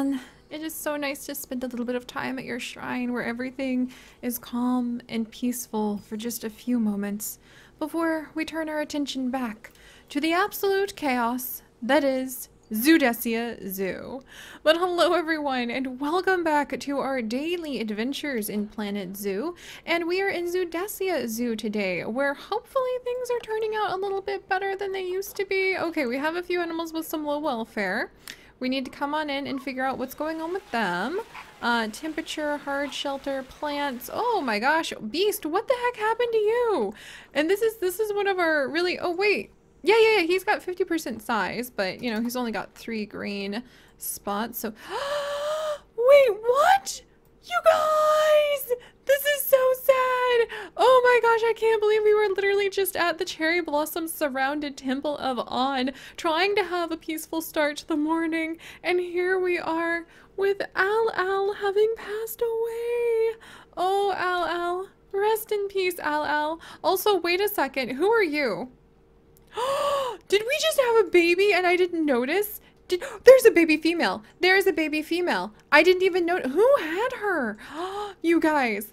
man, it is so nice to spend a little bit of time at your shrine where everything is calm and peaceful for just a few moments before we turn our attention back to the absolute chaos that is Zoodesia Zoo. But hello everyone, and welcome back to our daily adventures in Planet Zoo. And we are in Zoodesia Zoo today, where hopefully things are turning out a little bit better than they used to be. Okay, we have a few animals with some low welfare. We need to come on in and figure out what's going on with them. Temperature, hard shelter, plants. Oh my gosh, Beast, what the heck happened to you? And this is one of our really, oh wait. Yeah, he's got 50% size, but you know, he's only got 3 green spots, so wait, what? You guys! This is so sad! Oh my gosh, I can't believe we were literally just at the cherry blossom surrounded Temple of On, trying to have a peaceful start to the morning, and here we are with Al having passed away. Oh, Al, rest in peace, Al. Also, wait a second, who are you? Did we just have a baby and I didn't notice? There's a baby female. There's a baby female. I didn't even know. Who had her? You guys,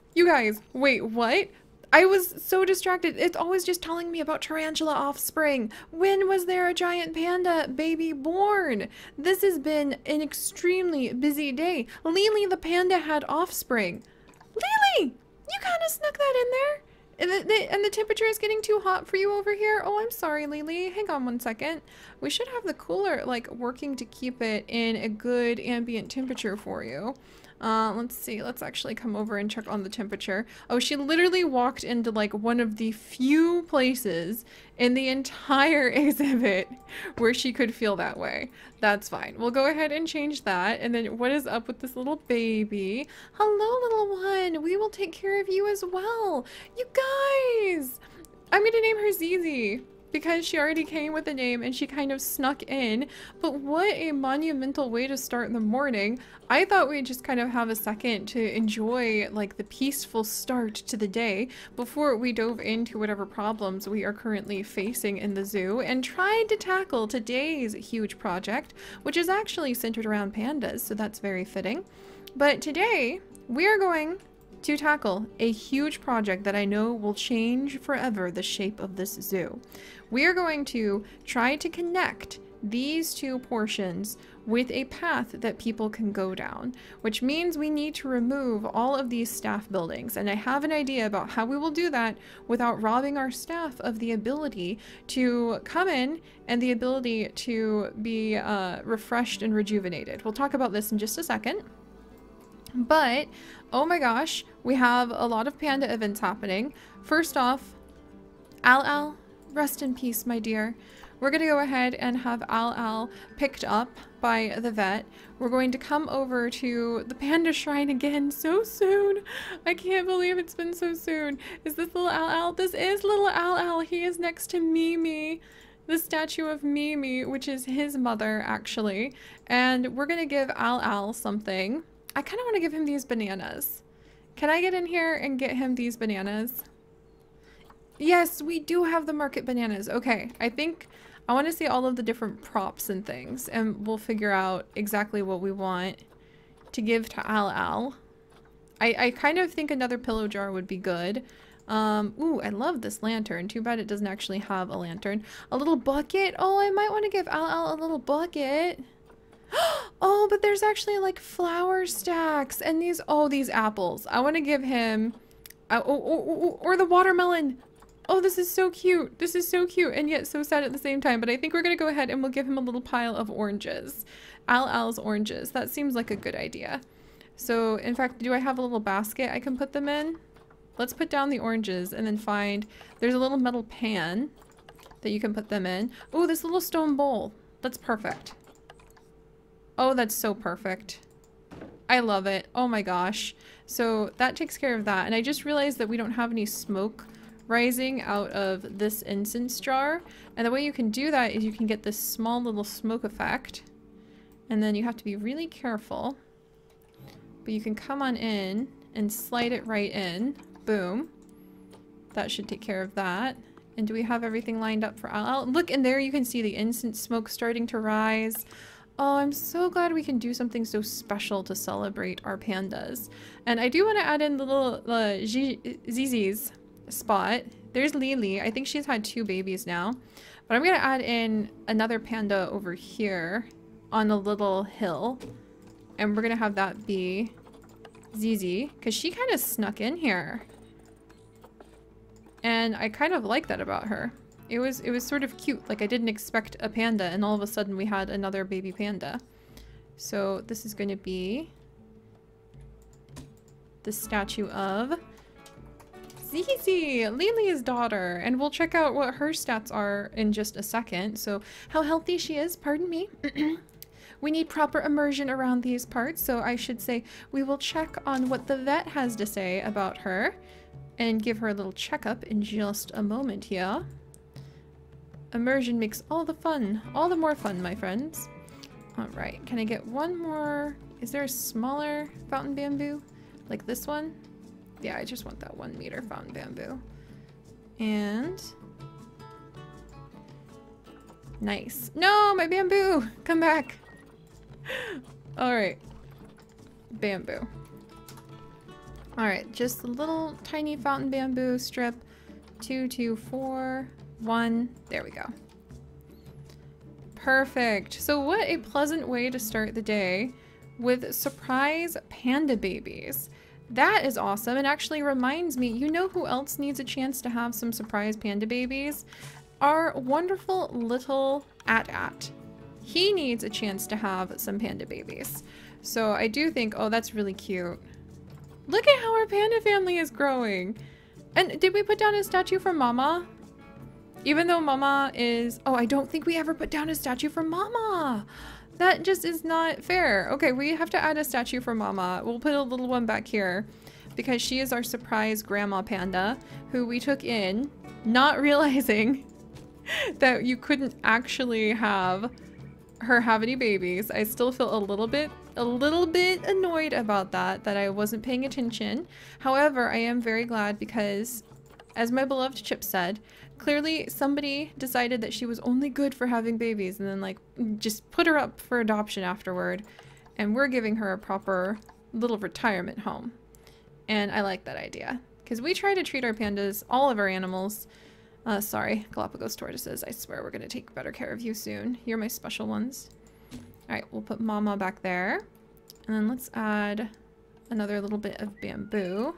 wait, what? I was so distracted. It's always just telling me about tarantula offspring. When was there a giant panda baby born? This has been an extremely busy day. Lily the panda had offspring. Lily, you kind of snuck that in there. And the temperature is getting too hot for you over here? Oh, I'm sorry, Lily. Hang on one second. We should have the cooler, like, working to keep it in a good ambient temperature for you. Let's see. Let's actually come over and check on the temperature. Oh, she literally walked into, like, one of the few places in the entire exhibit where she could feel that way. That's fine. We'll go ahead and change that. And then what is up with this little baby? Hello, little one. We will take care of you as well. You guys! I'm gonna name her Zizi, because she already came with a name and she kind of snuck in. But what a monumental way to start the morning. I thought we'd just kind of have a second to enjoy like the peaceful start to the day before we dove into whatever problems we are currently facing in the zoo and tried to tackle today's huge project, which is actually centered around pandas, so that's very fitting. But today we are going to tackle a huge project that I know will change forever the shape of this zoo. We are going to try to connect these two portions with a path that people can go down, which means we need to remove all of these staff buildings. And I have an idea about how we will do that without robbing our staff of the ability to come in and the ability to be refreshed and rejuvenated. We'll talk about this in just a second. But, oh my gosh, we have a lot of panda events happening. First off, Al, rest in peace, my dear. We're going to go ahead and have Al picked up by the vet. We're going to come over to the panda shrine again so soon. I can't believe it's been so soon. Is this little Al? This is little Al. He is next to Mimi, the statue of Mimi, which is his mother, actually. And we're going to give Al something. I kind of want to give him these bananas. Can I get in here and get him these bananas? Yes, we do have the market bananas. Okay, I think I want to see all of the different props and things, and we'll figure out exactly what we want to give to Al. I kind of think another pillow jar would be good. Ooh, I love this lantern. Too bad it doesn't actually have a lantern. A little bucket. Oh, I might want to give Al a little bucket. Oh, but there's actually like flower stacks and these apples. I want to give him or the watermelon. Oh, this is so cute. This is so cute and yet so sad at the same time. But I think we're going to go ahead and we'll give him a little pile of oranges. Al's oranges. That seems like a good idea. So, in fact, do I have a little basket I can put them in? Let's put down the oranges and then there's a little metal pan that you can put them in. Oh, this little stone bowl. That's perfect. Oh, that's so perfect. I love it. Oh my gosh. So that takes care of that. And I just realized that we don't have any smoke rising out of this incense jar. And the way you can do that is you can get this small little smoke effect. And then you have to be really careful. But you can come on in and slide it right in. Boom. That should take care of that. And do we have everything lined up for Al? Look, and there you can see the incense smoke starting to rise. Oh, I'm so glad we can do something so special to celebrate our pandas. And I do want to add in the little Zizi's spot. There's Lily. I think she's had 2 babies now. But I'm going to add in another panda over here on a little hill. And we're going to have that be Zizi, because she kind of snuck in here. And I kind of like that about her. It was sort of cute. Like, I didn't expect a panda, and all of a sudden we had another baby panda. So this is going to be the statue of Zizi, Lily's daughter. And we'll check out what her stats are in just a second. So how healthy she is, pardon me. We need proper immersion around these parts, so I should say we will check on what the vet has to say about her and give her a little checkup in just a moment here. Immersion makes all the fun, all the more fun, my friends. All right, can I get one more? Is there a smaller fountain bamboo? Like this one? Yeah, I just want that 1 meter fountain bamboo. And... nice. No, my bamboo! Come back! Alright. Bamboo. Alright, just a little tiny fountain bamboo strip. 2, 2, 4... 1. There we go. Perfect. So what a pleasant way to start the day with surprise panda babies. That is awesome. It actually reminds me, you know who else needs a chance to have some surprise panda babies? Our wonderful little At. He needs a chance to have some panda babies. So I do think, oh, that's really cute. Look at how our panda family is growing. And did we put down a statue for Mama? Even though Mama is... oh, I don't think we ever put down a statue for Mama. That just is not fair. Okay, we have to add a statue for Mama. We'll put a little one back here because she is our surprise grandma panda who we took in, not realizing that you couldn't actually have her have any babies. I still feel a little bit annoyed about that I wasn't paying attention. However, I am very glad because, as my beloved Chip said, clearly somebody decided that she was only good for having babies and then like just put her up for adoption afterward, and we're giving her a proper little retirement home. And I like that idea because we try to treat our pandas, all of our animals, sorry, Galapagos tortoises, I swear we're gonna take better care of you soon. You're my special ones. Alright, we'll put Mama back there. And then let's add another little bit of bamboo.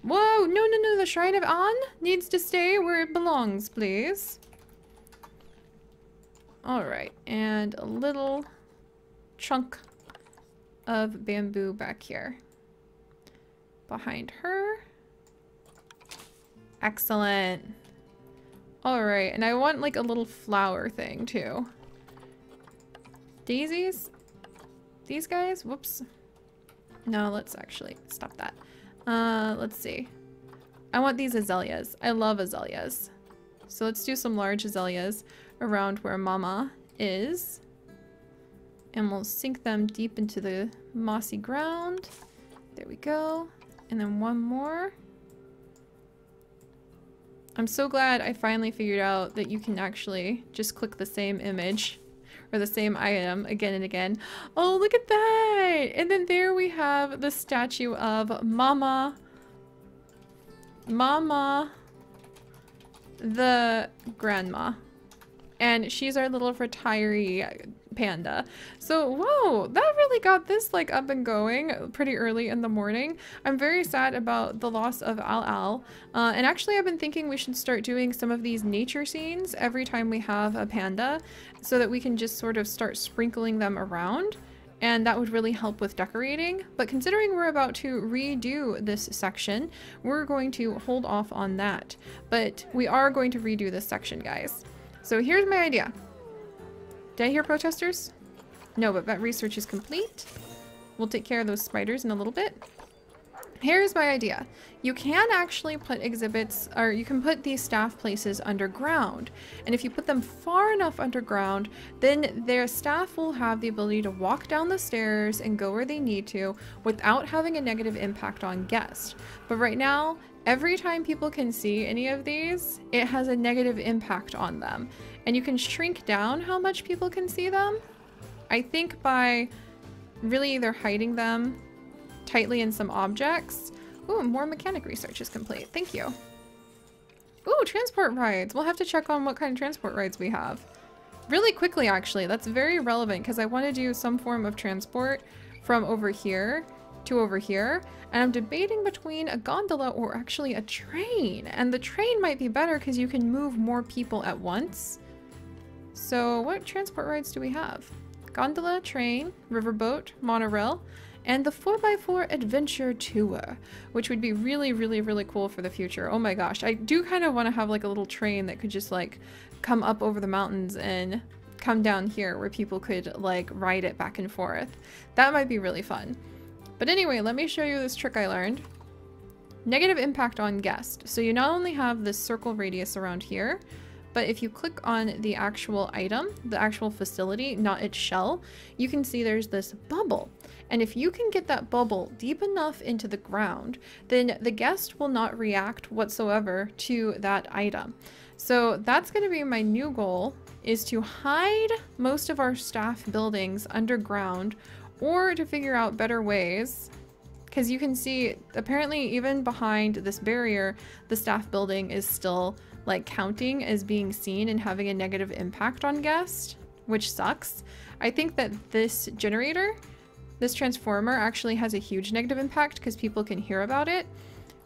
Whoa, no, the Shrine of An needs to stay where it belongs, please. Alright, and a little chunk of bamboo back here. Behind her. Excellent. Alright, and I want like a little flower thing too. Daisies? These guys? Whoops. No, let's actually stop that. Let's see. I want these azaleas. I love azaleas. So let's do some large azaleas around where Mama is. And we'll sink them deep into the mossy ground. There we go. And then one more. I'm so glad I finally figured out that you can actually just click the same image or the same item again and again. Oh, look at that! And then there we have the statue of Mama the grandma. And she's our little retiree panda. So, whoa, that really got this like up and going pretty early in the morning. I'm very sad about the loss of Al. And actually I've been thinking we should start doing some of these nature scenes every time we have a panda so that we can just sort of start sprinkling them around. And that would really help with decorating. But considering we're about to redo this section, we're going to hold off on that. But we are going to redo this section, guys. So here's my idea. Did I hear protesters? No, but vet research is complete. We'll take care of those spiders in a little bit. Here's my idea. You can actually put exhibits, or you can put these staff places underground. And if you put them far enough underground, then their staff will have the ability to walk down the stairs and go where they need to without having a negative impact on guests. But right now, every time people can see any of these, it has a negative impact on them. And you can shrink down how much people can see them. I think by really either hiding them tightly in some objects. Ooh, more mechanic research is complete. Thank you. Ooh, transport rides. We'll have to check on what kind of transport rides we have. Really quickly, actually. That's very relevant because I want to do some form of transport from over here to over here. And I'm debating between a gondola or actually a train. And the train might be better because you can move more people at once. So what transport rides do we have? Gondola, train, riverboat, monorail, and the 4x4 adventure tour, which would be really, really, really cool for the future. Oh my gosh, I do kind of want to have like a little train that could just like come up over the mountains and come down here where people could like ride it back and forth. That might be really fun. But anyway, let me show you this trick I learned. Negative impact on guest. So you not only have this circle radius around here, but if you click on the actual item, the actual facility, not its shell, you can see there's this bubble. And if you can get that bubble deep enough into the ground, then the guest will not react whatsoever to that item. So that's going to be my new goal, is to hide most of our staff buildings underground, or to figure out better ways. Because you can see, apparently even behind this barrier, the staff building is still like counting as being seen and having a negative impact on guests, which sucks. I think that this generator, this transformer, actually has a huge negative impact because people can hear about it,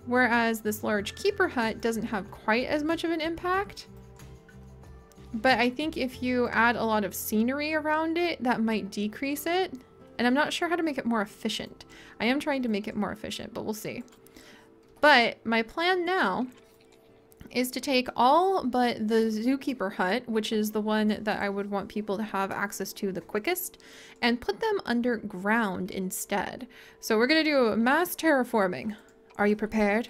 whereas this large keeper hut doesn't have quite as much of an impact. But I think if you add a lot of scenery around it, that might decrease it. And I'm not sure how to make it more efficient. I am trying to make it more efficient, but we'll see. But my plan now is to take all but the zookeeper hut, which is the one that I would want people to have access to the quickest, and put them underground instead. So we're gonna do mass terraforming. Are you prepared?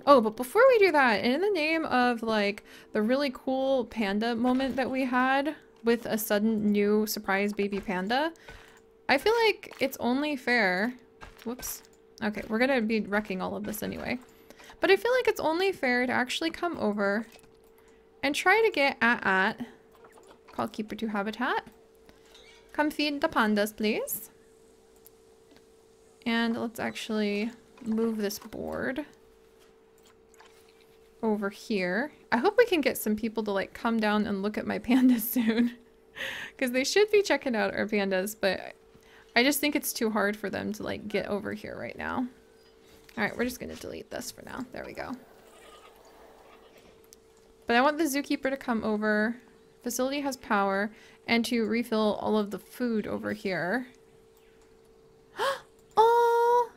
Oh, but before we do that, in the name of like the really cool panda moment that we had with a sudden new surprise baby panda, I feel like it's only fair. Whoops. Okay, we're gonna be wrecking all of this anyway. But I feel like it's only fair to actually come over and try to get called Keeper 2 Habitat. Come feed the pandas, please. And let's actually move this board over here. I hope we can get some people to like come down and look at my pandas soon. Because they should be checking out our pandas, but I just think it's too hard for them to like get over here right now. Alright, we're just going to delete this for now. There we go. But I want the zookeeper to come over. Facility has power. And to refill all of the food over here. Oh!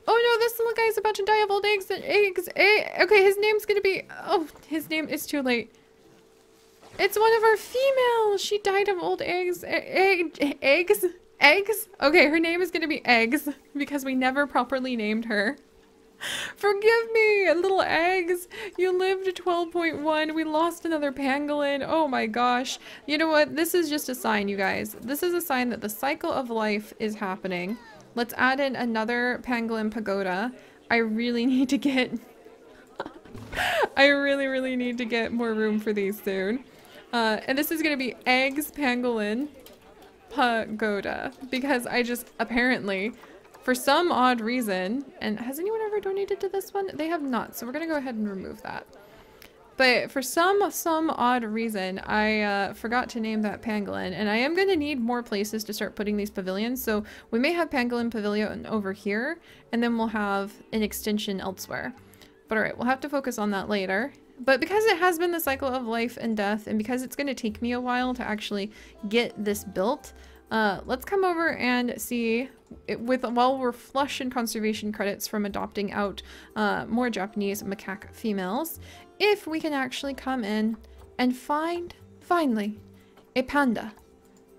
Oh no, this little guy's about to die of old eggs and eggs. Okay, his name's going to be... Oh, his name is too late. It's one of our females. She died of old eggs. Eggs? Eggs? Okay, her name is gonna be Eggs because we never properly named her. Forgive me, little Eggs. You lived 12.1. We lost another pangolin. Oh my gosh. You know what? This is just a sign, you guys. This is a sign that the cycle of life is happening. Let's add in another pangolin pagoda. I really need to get... I really need to get more room for these soon. And this is gonna be Eggs Pangolin Pagoda, because I just apparently, for some odd reason, and has anyone ever donated to this one? They have not, so we're gonna go ahead and remove that. But for some odd reason, I forgot to name that pangolin, and I am gonna need more places to start putting these pavilions, so we may have pangolin pavilion over here, and then we'll have an extension elsewhere. But alright, we'll have to focus on that later. But because it has been the cycle of life and death, and because it's going to take me a while to actually get this built, let's come over and see, while we're flush in conservation credits from adopting out more Japanese macaque females, if we can actually come in and find, finally, a panda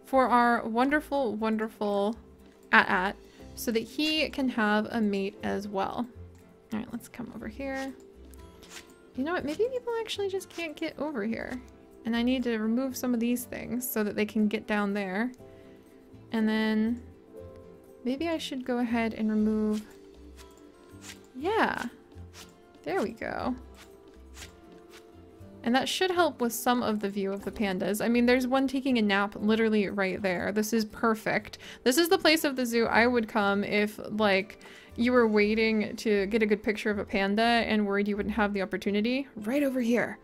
for our wonderful, wonderful at so that he can have a mate as well. Alright, let's come over here. You know what? Maybe people actually just can't get over here. And I need to remove some of these things so that they can get down there. And then maybe I should go ahead and remove... Yeah. There we go. And that should help with some of the view of the pandas. I mean, there's one taking a nap literally right there. This is perfect. This is the place of the zoo I would come if, like, you were waiting to get a good picture of a panda and worried you wouldn't have the opportunity. Right over here.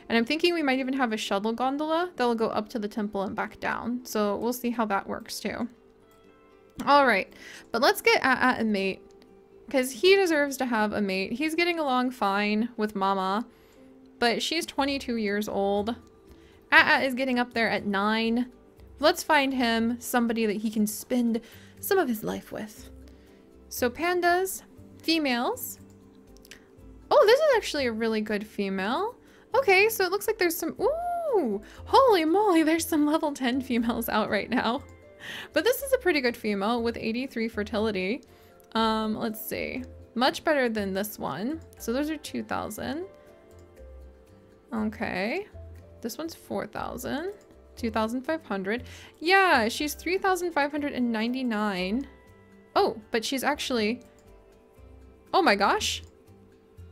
And I'm thinking we might even have a shuttle gondola that'll go up to the temple and back down. So we'll see how that works too. All right, but let's get a mate because he deserves to have a mate. He's getting along fine with Mama. But she's 22 years old. Is getting up there at 9. Let's find him somebody that he can spend some of his life with. So pandas, females. Oh, this is actually a really good female. Okay, so it looks like there's some, ooh, holy moly, there's some level 10 females out right now. But this is a pretty good female with 83 fertility. Let's see. Much better than this one. So those are 2,000. Okay, this one's 4,000, 2,500. Yeah, she's 3,599. Oh, but she's actually, oh my gosh.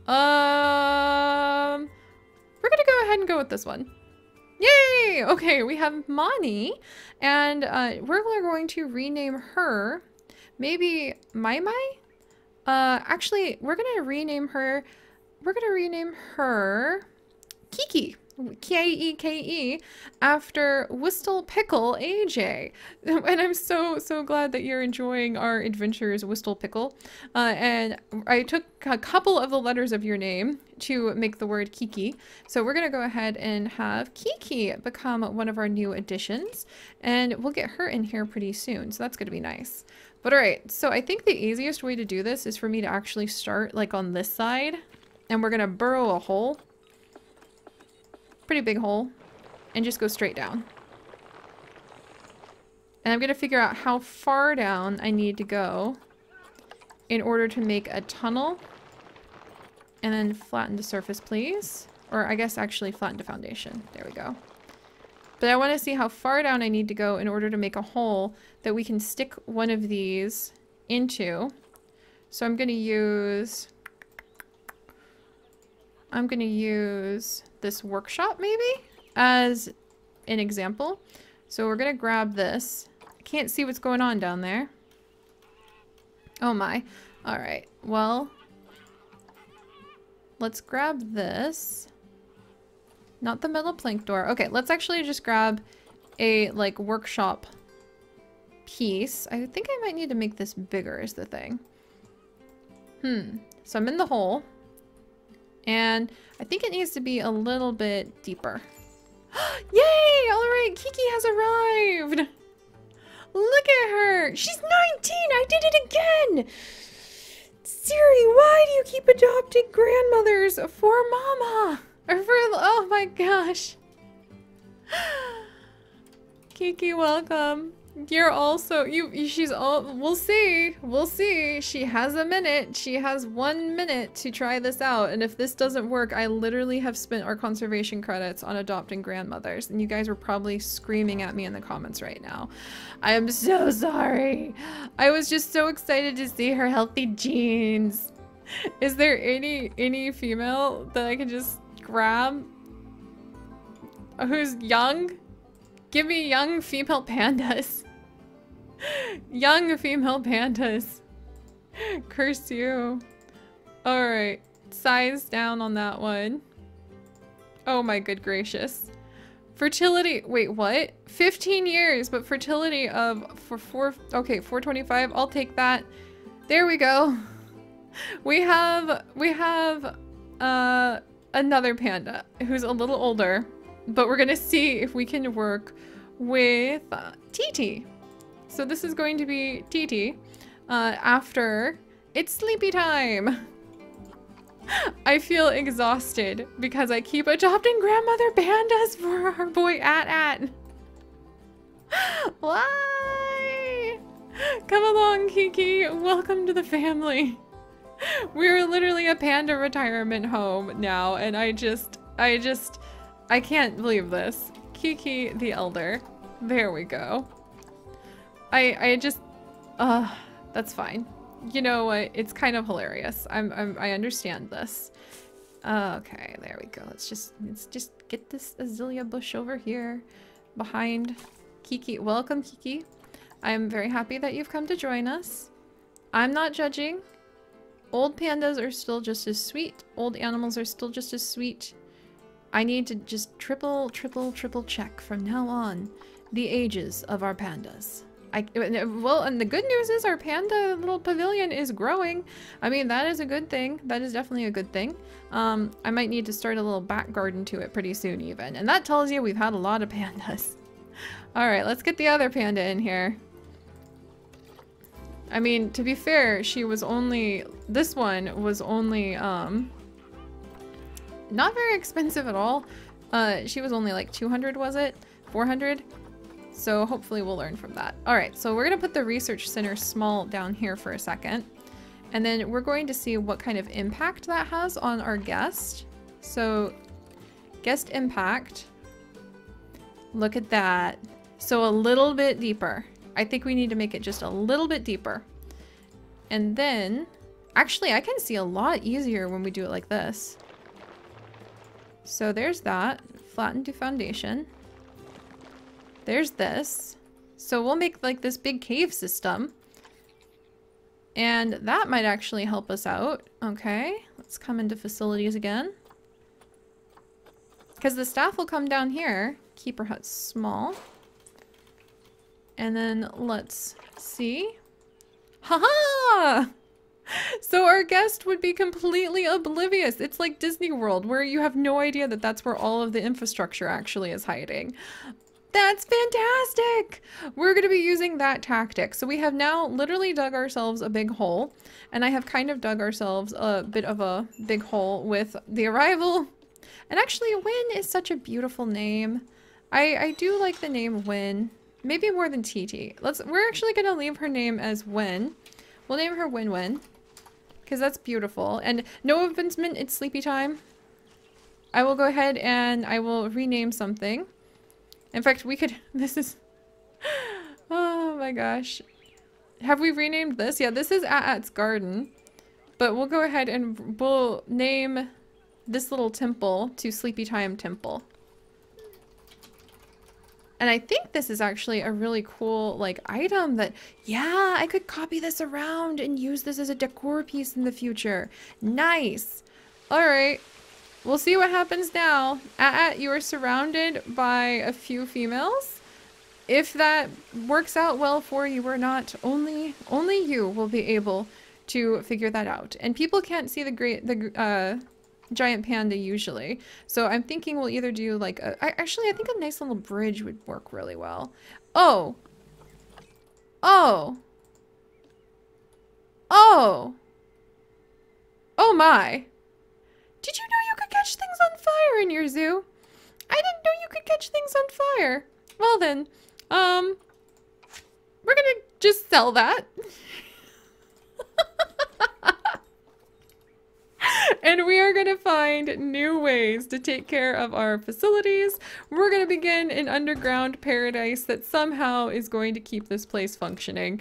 We're gonna go ahead and go with this one. Yay! Okay, we have Mani, and we're going to rename her, maybe Mai Mai? Actually, we're gonna rename her Kiki, K-E-K-E, after Whistle Pickle AJ. And I'm so glad that you're enjoying our adventures, Whistle Pickle. And I took a couple of the letters of your name to make the word Kiki. So we're gonna go ahead and have Kiki become one of our new additions. And we'll get her in here pretty soon. So that's gonna be nice. But all right, so I think the easiest way to do this is for me to actually start like on this side. And we're gonna burrow a hole. Pretty big hole, and just go straight down. And I'm gonna figure out how far down I need to go in order to make a tunnel. And then flatten the surface, please. Or I guess actually flatten the foundation. There we go. But I want to see how far down I need to go in order to make a hole that we can stick one of these into. So I'm gonna use this workshop maybe as an example. So we're gonna grab this. I can't see what's going on down there. Oh my. All right, well, let's grab this. Not the metal plank door. Okay, let's actually just grab a like workshop piece. I think I might need to make this bigger is the thing. So I'm in the hole. And I think it needs to be a little bit deeper. Yay! All right, Kiki has arrived. Look at her. She's 19. I did it again. Seri, why do you keep adopting grandmothers for Mama? Or for, oh my gosh. Kiki, welcome. You're also, she's all, we'll see. She has a minute. She has 1 minute to try this out. And if this doesn't work, I literally have spent our conservation credits on adopting grandmothers. And you guys are probably screaming at me in the comments right now. I am so sorry. I was just so excited to see her healthy genes. Is there any female that I can just grab? Who's young? Give me young female pandas. Young female pandas. Curse you. Alright. Size down on that one. Oh my good gracious. Fertility. Wait, what? 15 years, but fertility of okay, 425. I'll take that. There we go. We have another panda who's a little older, but we're gonna see if we can work with TT. So this is going to be TT after it's sleepy time. I feel exhausted because I keep adopting grandmother pandas for our boy At. Why? Come along, Kiki. Welcome to the family. We're literally a panda retirement home now, and I can't believe this. Kiki the Elder. There we go. That's fine. You know what? It's kind of hilarious. I understand this. Okay, there we go. Let's just get this azalea bush over here behind Kiki. Welcome, Kiki. I'm very happy that you've come to join us. I'm not judging. Old pandas are still just as sweet. Old animals are still just as sweet. I need to just triple check from now on the ages of our pandas. Well, and the good news is our panda little pavilion is growing. I mean, that is a good thing. That is definitely a good thing. I might need to start a little back garden to it pretty soon even. And that tells you we've had a lot of pandas. All right, let's get the other panda in here. I mean, to be fair, she was only, this one was only, not very expensive at all. She was only like 200, was it? 400? So hopefully we'll learn from that. All right, so we're gonna put the research center small down here for a second. And then we're going to see what kind of impact that has on our guest. So guest impact, look at that. So a little bit deeper. I think we need to make it just a little bit deeper. And then, actually I can see a lot easier when we do it like this. So there's that, flatten to foundation. There's this. So we'll make like this big cave system. And that might actually help us out. Okay, let's come into facilities again. Because the staff will come down here. Keep our hut small. And then let's see. Haha! So our guest would be completely oblivious. It's like Disney World, where you have no idea that that's where all of the infrastructure actually is hiding. That's fantastic! We're going to be using that tactic. So we have now literally dug ourselves a big hole. And I have kind of dug ourselves a bit of a big hole with the arrival. And actually, Win is such a beautiful name. I do like the name Win. Maybe more than TT. We're actually gonna leave her name as Win. We'll name her Win Win. Because that's beautiful. And no advancement, it's sleepy time. I will go ahead and I will rename something. In fact, we could, this is, oh my gosh. Have we renamed this? Yeah, this is At's garden. But we'll go ahead and we'll name this little temple to Sleepy Time Temple. And I think this is actually a really cool, like, item that, yeah, I could copy this around and use this as a decor piece in the future. Nice. All right. We'll see what happens now. You are surrounded by a few females. If that works out well for you or not, only you will be able to figure that out. And people can't see the giant panda usually. So I'm thinking we'll either do like actually I think a nice little bridge would work really well. Oh. Oh. Oh. Oh my. Did you know you could catch things on fire in your zoo? I didn't know you could catch things on fire. Well then, we're gonna just sell that. And we are going to find new ways to take care of our facilities. We're going to begin an underground paradise that somehow is going to keep this place functioning.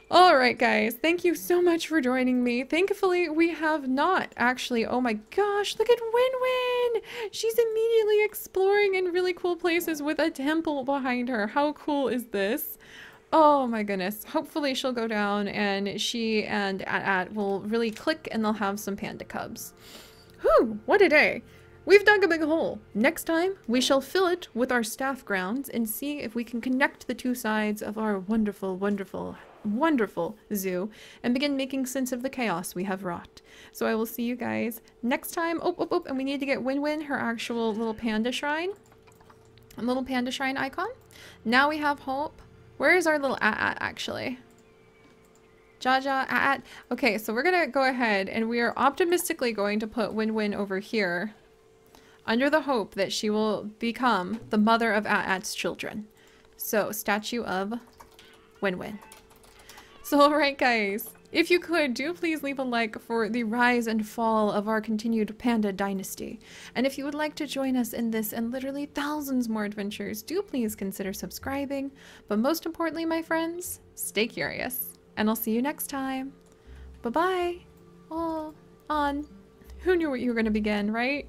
All right, guys, thank you so much for joining me. Thankfully, we have not actually, oh my gosh, look at Win-Win. She's immediately exploring in really cool places with a temple behind her. How cool is this? Oh my goodness. Hopefully she'll go down and she and At will really click and they'll have some panda cubs. Whew, what a day. We've dug a big hole. Next time, we shall fill it with our staff grounds and see if we can connect the two sides of our wonderful, wonderful, wonderful zoo and begin making sense of the chaos we have wrought. So I will see you guys next time. Oh, and we need to get Win-Win her actual little panda shrine. A little panda shrine icon. Now we have hope. Where is our little At actually? Jaja, At. Okay, so we're gonna go ahead and we are optimistically going to put Win-Win over here under the hope that she will become the mother of At's children. So, statue of Win-Win. So, alright guys, if you could, do please leave a like for the rise and fall of our continued panda dynasty. And if you would like to join us in this and literally thousands more adventures, do please consider subscribing. But most importantly, my friends, stay curious. And I'll see you next time. Bye-bye. Oh, on. Who knew what you were going to begin, right?